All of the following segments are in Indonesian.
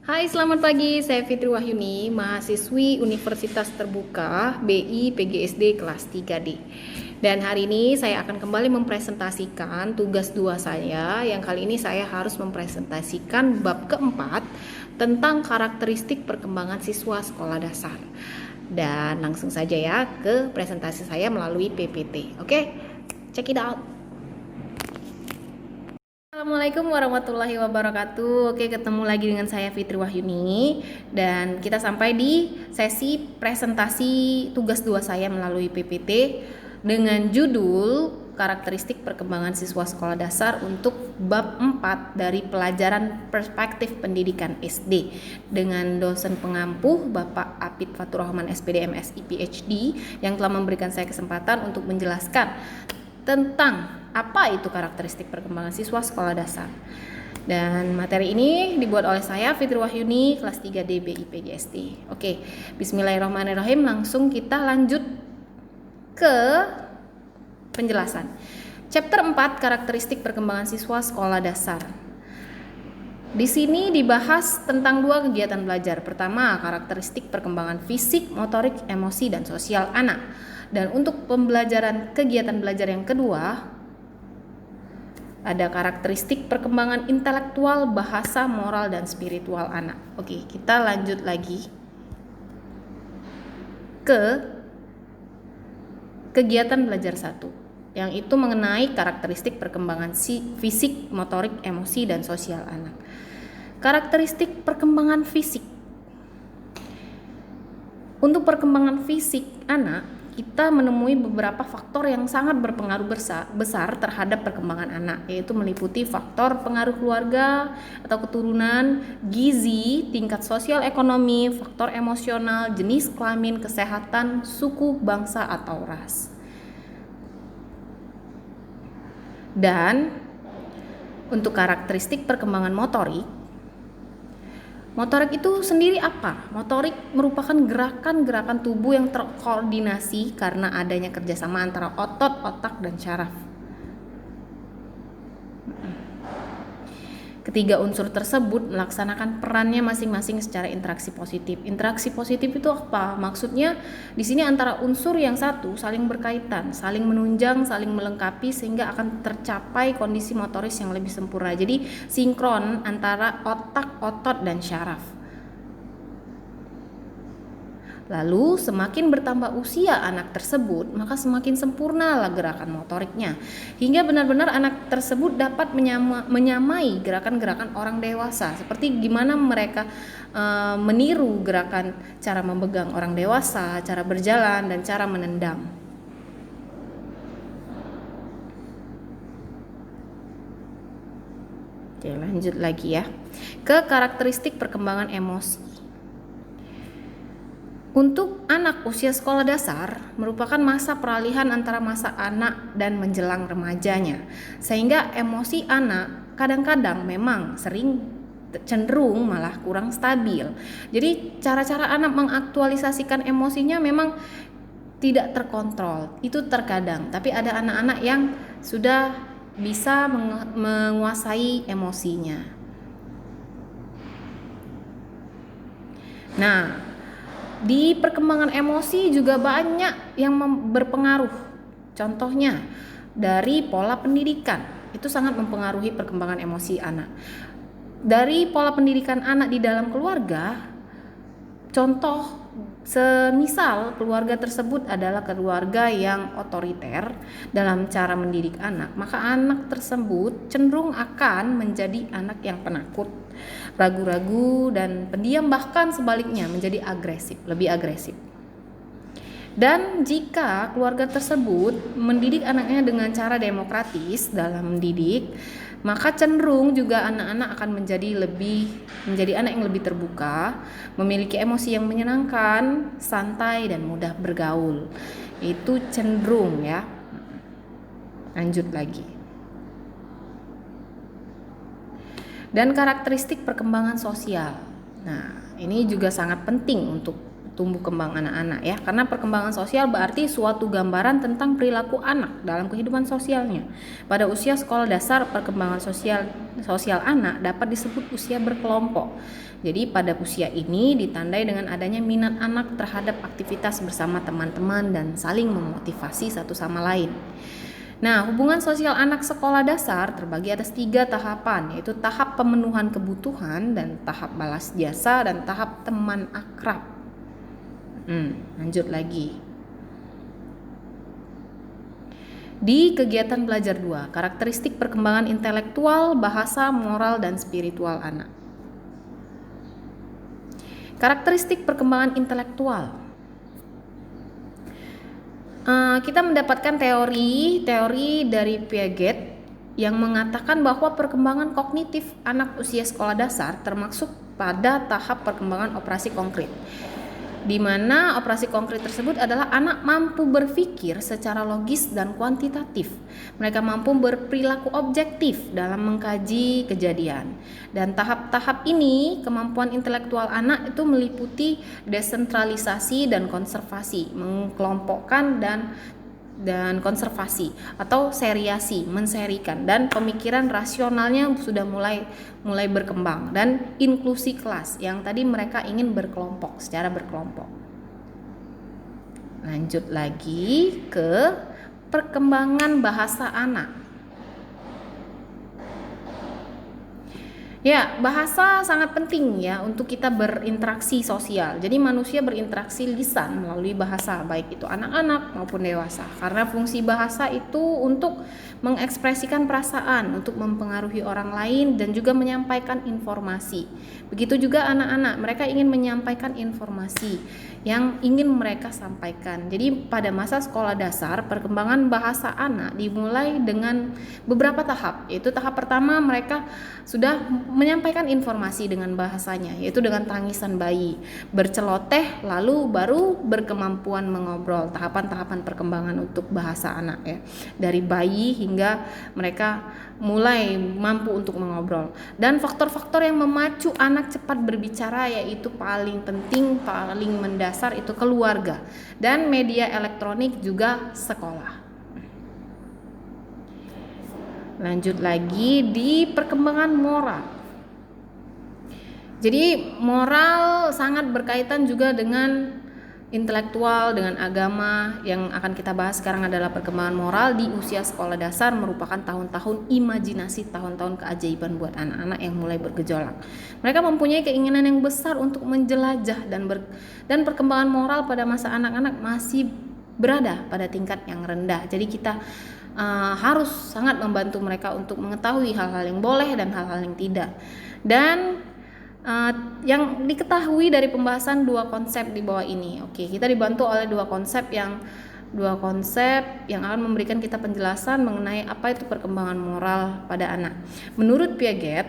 Hai, selamat pagi. Saya Fitri Wahyuni, mahasiswi Universitas Terbuka BI PGSD kelas 3D. Dan hari ini saya akan kembali mempresentasikan tugas 2 saya, yang kali ini saya harus mempresentasikan bab keempat tentang karakteristik perkembangan siswa sekolah dasar. Dan langsung saja ya ke presentasi saya melalui PPT. Oke, check it out. Assalamualaikum warahmatullahi wabarakatuh. Oke, ketemu lagi dengan saya Fitri Wahyuni dan kita sampai di sesi presentasi tugas 2 saya melalui PPT dengan judul karakteristik perkembangan siswa sekolah dasar untuk bab 4 dari pelajaran perspektif pendidikan SD dengan dosen pengampuh Bapak Apit Faturrahman SPD MSI PhD yang telah memberikan saya kesempatan untuk menjelaskan tentang apa itu karakteristik perkembangan siswa sekolah dasar. Dan materi ini dibuat oleh saya Fitri Wahyuni kelas 3D BI PGSD. Oke, bismillahirrahmanirrahim, langsung kita lanjut ke penjelasan. Chapter 4 karakteristik perkembangan siswa sekolah dasar. Di sini dibahas tentang 2 kegiatan belajar. Pertama, karakteristik perkembangan fisik, motorik, emosi, dan sosial anak. Dan untuk pembelajaran kegiatan belajar yang kedua, ada karakteristik perkembangan intelektual, bahasa, moral, dan spiritual anak. Oke, kita lanjut lagi ke kegiatan belajar 1, yang itu mengenai karakteristik perkembangan fisik, motorik, emosi, dan sosial anak. Karakteristik perkembangan fisik. Untuk perkembangan fisik anak, kita menemui beberapa faktor yang sangat berpengaruh besar terhadap perkembangan anak, yaitu meliputi faktor pengaruh keluarga atau keturunan, gizi, tingkat sosial ekonomi, faktor emosional, jenis kelamin, kesehatan, suku, bangsa, atau ras. Dan untuk karakteristik perkembangan motorik, motorik itu sendiri apa? Motorik merupakan gerakan-gerakan tubuh yang terkoordinasi karena adanya kerjasama antara otot, otak, dan syaraf. Ketiga unsur tersebut melaksanakan perannya masing-masing secara interaksi positif. Interaksi positif itu apa? Maksudnya di sini antara unsur yang satu saling berkaitan, saling menunjang, saling melengkapi sehingga akan tercapai kondisi motoris yang lebih sempurna. Jadi sinkron antara otak, otot, dan syaraf. Lalu semakin bertambah usia anak tersebut, maka semakin sempurnalah gerakan motoriknya, hingga benar-benar anak tersebut dapat menyamai gerakan-gerakan orang dewasa. Seperti gimana mereka meniru gerakan cara memegang orang dewasa, cara berjalan, dan cara menendang. Oke, lanjut lagi ya ke karakteristik perkembangan emosi. Untuk anak usia sekolah dasar merupakan masa peralihan antara masa anak dan menjelang remajanya, sehingga emosi anak kadang-kadang memang sering cenderung malah kurang stabil. Jadi cara-cara anak mengaktualisasikan emosinya memang tidak terkontrol, itu terkadang. Tapi ada anak-anak yang sudah bisa menguasai emosinya. Nah, di perkembangan emosi juga banyak yang berpengaruh. Contohnya dari pola pendidikan, itu sangat mempengaruhi perkembangan emosi anak. Dari pola pendidikan anak di dalam keluarga, contoh semisal keluarga tersebut adalah keluarga yang otoriter dalam cara mendidik anak, maka anak tersebut cenderung akan menjadi anak yang penakut, ragu-ragu, dan pendiam, bahkan sebaliknya menjadi lebih agresif. Dan jika keluarga tersebut mendidik anaknya dengan cara demokratis dalam mendidik, maka cenderung juga anak-anak akan menjadi anak yang lebih terbuka, memiliki emosi yang menyenangkan, santai, dan mudah bergaul. Itu cenderung ya. Lanjut lagi. Dan karakteristik perkembangan sosial. Nah, ini juga sangat penting untuk tumbuh kembang anak-anak ya, karena perkembangan sosial berarti suatu gambaran tentang perilaku anak dalam kehidupan sosialnya. Pada usia sekolah dasar, perkembangan sosial anak dapat disebut usia berkelompok. Jadi pada usia ini ditandai dengan adanya minat anak terhadap aktivitas bersama teman-teman dan saling memotivasi satu sama lain. Nah, hubungan sosial anak sekolah dasar terbagi atas 3 tahapan, yaitu tahap pemenuhan kebutuhan dan tahap balas jasa dan tahap teman akrab. Lanjut lagi. Di kegiatan belajar 2, karakteristik perkembangan intelektual, bahasa, moral, dan spiritual anak. Karakteristik perkembangan intelektual. Kita mendapatkan teori dari Piaget yang mengatakan bahwa perkembangan kognitif anak usia sekolah dasar termasuk pada tahap perkembangan operasi konkret, di mana operasi konkret tersebut adalah anak mampu berpikir secara logis dan kuantitatif. Mereka mampu berperilaku objektif dalam mengkaji kejadian. Dan tahap-tahap ini, kemampuan intelektual anak itu meliputi desentralisasi dan konservasi, mengkelompokkan dan konservasi atau seriasi, menserikan, dan pemikiran rasionalnya sudah mulai berkembang, dan inklusi kelas yang tadi mereka ingin berkelompok, secara berkelompok. Lanjut lagi ke perkembangan bahasa anak. Ya, bahasa sangat penting ya untuk kita berinteraksi sosial. Jadi manusia berinteraksi lisan melalui bahasa, baik itu anak-anak maupun dewasa. Karena fungsi bahasa itu untuk mengekspresikan perasaan, untuk mempengaruhi orang lain dan juga menyampaikan informasi. Begitu juga anak-anak, mereka ingin menyampaikan informasi yang ingin mereka sampaikan. Jadi pada masa sekolah dasar, perkembangan bahasa anak dimulai dengan beberapa tahap. Yaitu tahap pertama, mereka sudah menyampaikan informasi dengan bahasanya, yaitu dengan tangisan bayi, berceloteh, lalu baru berkemampuan mengobrol. Tahapan-tahapan perkembangan untuk bahasa anak ya, dari bayi hingga mereka mulai mampu untuk mengobrol. Dan faktor-faktor yang memacu anak cepat berbicara yaitu paling penting, paling mendasar itu keluarga, dan media elektronik juga sekolah. Lanjut lagi di perkembangan moral. Jadi moral sangat berkaitan juga dengan intelektual, dengan agama. Yang akan kita bahas sekarang adalah perkembangan moral di usia sekolah dasar, merupakan tahun-tahun imajinasi, tahun-tahun keajaiban buat anak-anak yang mulai bergejolak. Mereka mempunyai keinginan yang besar untuk menjelajah, dan perkembangan moral pada masa anak-anak masih berada pada tingkat yang rendah. Jadi kita harus sangat membantu mereka untuk mengetahui hal-hal yang boleh dan hal-hal yang tidak. Dan yang diketahui dari pembahasan 2 konsep di bawah ini. Oke, kita dibantu oleh dua konsep yang akan memberikan kita penjelasan mengenai apa itu perkembangan moral pada anak. Menurut Piaget,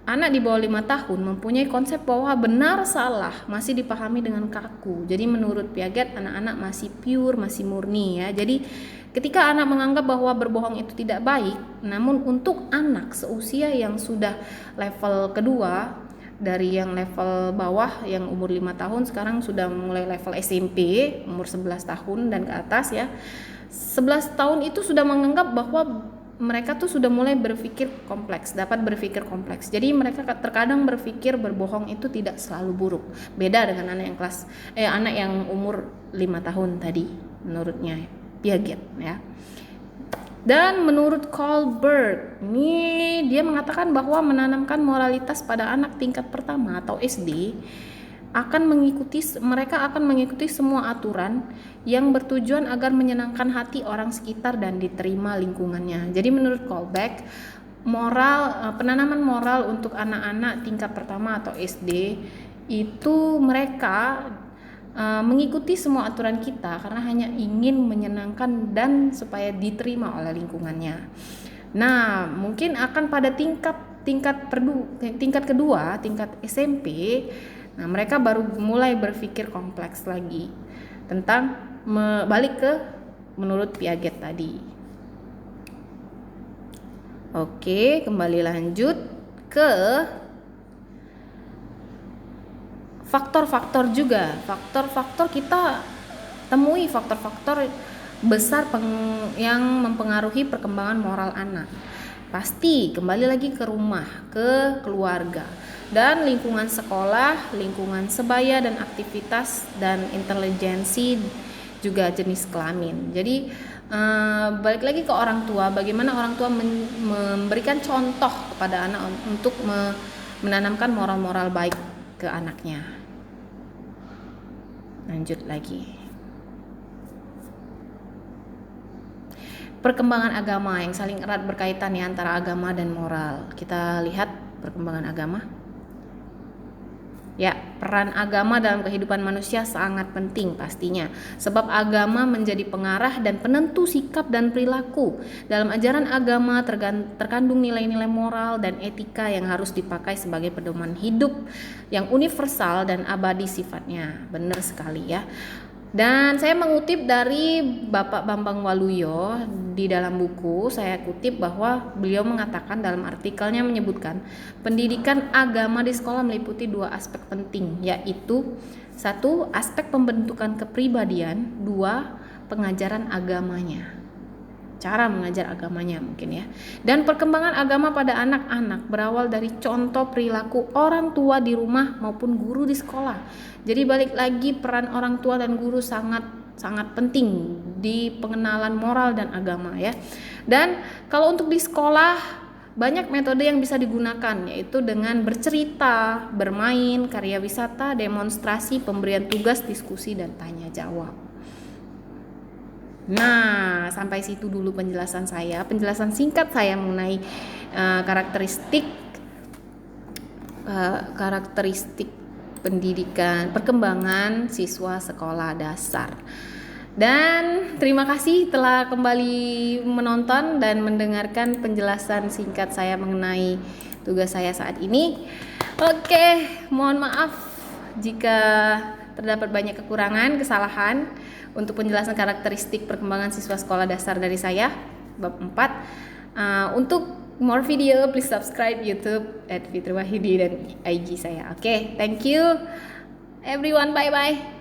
anak di bawah 5 tahun mempunyai konsep bahwa benar salah masih dipahami dengan kaku. Jadi menurut Piaget, anak-anak masih pure, masih murni ya. Jadi ketika anak menganggap bahwa berbohong itu tidak baik, namun untuk anak seusia yang sudah level kedua, dari yang level bawah yang umur 5 tahun sekarang sudah mulai level SMP, umur 11 tahun dan ke atas ya. 11 tahun itu sudah menganggap bahwa mereka tuh sudah mulai berpikir kompleks, dapat berpikir kompleks. Jadi mereka terkadang berpikir berbohong itu tidak selalu buruk. Beda dengan anak yang umur 5 tahun tadi menurutnya Piaget ya. Dan menurut Kohlberg, ini dia mengatakan bahwa menanamkan moralitas pada anak tingkat pertama atau SD mereka akan mengikuti semua aturan yang bertujuan agar menyenangkan hati orang sekitar dan diterima lingkungannya. Jadi menurut Kohlberg, penanaman moral untuk anak-anak tingkat pertama atau SD itu mereka mengikuti semua aturan kita karena hanya ingin menyenangkan dan supaya diterima oleh lingkungannya. Nah, mungkin akan pada tingkat kedua, tingkat SMP, nah mereka baru mulai berpikir kompleks lagi tentang balik ke menurut Piaget tadi. Oke, kembali lanjut ke faktor-faktor juga. Faktor-faktor kita temui faktor-faktor besar yang mempengaruhi perkembangan moral anak. pasti kembali lagi ke rumah, ke keluarga, dan lingkungan sekolah, lingkungan sebaya dan aktivitas dan intelijensi juga jenis kelamin. Jadi balik lagi ke orang tua, bagaimana orang tua memberikan contoh kepada anak untuk menanamkan moral-moral baik ke anaknya. Lanjut lagi. Perkembangan agama yang saling erat berkaitan ya antara agama dan moral. Kita lihat perkembangan agama. Ya, peran agama dalam kehidupan manusia sangat penting pastinya. Sebab agama menjadi pengarah dan penentu sikap dan perilaku. Dalam ajaran agama terkandung nilai-nilai moral dan etika yang harus dipakai sebagai pedoman hidup yang universal dan abadi sifatnya. Benar sekali ya. Dan saya mengutip dari Bapak Bambang Waluyo di dalam buku, saya kutip bahwa beliau mengatakan dalam artikelnya menyebutkan pendidikan agama di sekolah meliputi 2 aspek penting, yaitu 1. Aspek pembentukan kepribadian, 2. Pengajaran agamanya. Cara mengajar agamanya mungkin ya. Dan perkembangan agama pada anak-anak berawal dari contoh perilaku orang tua di rumah maupun guru di sekolah. Jadi balik lagi peran orang tua dan guru sangat penting di pengenalan moral dan agama ya. Dan kalau untuk di sekolah banyak metode yang bisa digunakan, yaitu dengan bercerita, bermain, karya wisata, demonstrasi, pemberian tugas, diskusi, dan tanya jawab. Nah, sampai situ dulu penjelasan penjelasan singkat saya mengenai karakteristik pendidikan, perkembangan siswa sekolah dasar. Dan terima kasih telah kembali menonton dan mendengarkan penjelasan singkat saya mengenai tugas saya saat ini. Oke, mohon maaf jika terdapat banyak kekurangan, kesalahan untuk penjelasan karakteristik perkembangan siswa sekolah dasar dari saya bab 4. Untuk more video please subscribe YouTube @fitriwahyudi dan IG saya. Oke, thank you everyone, bye bye.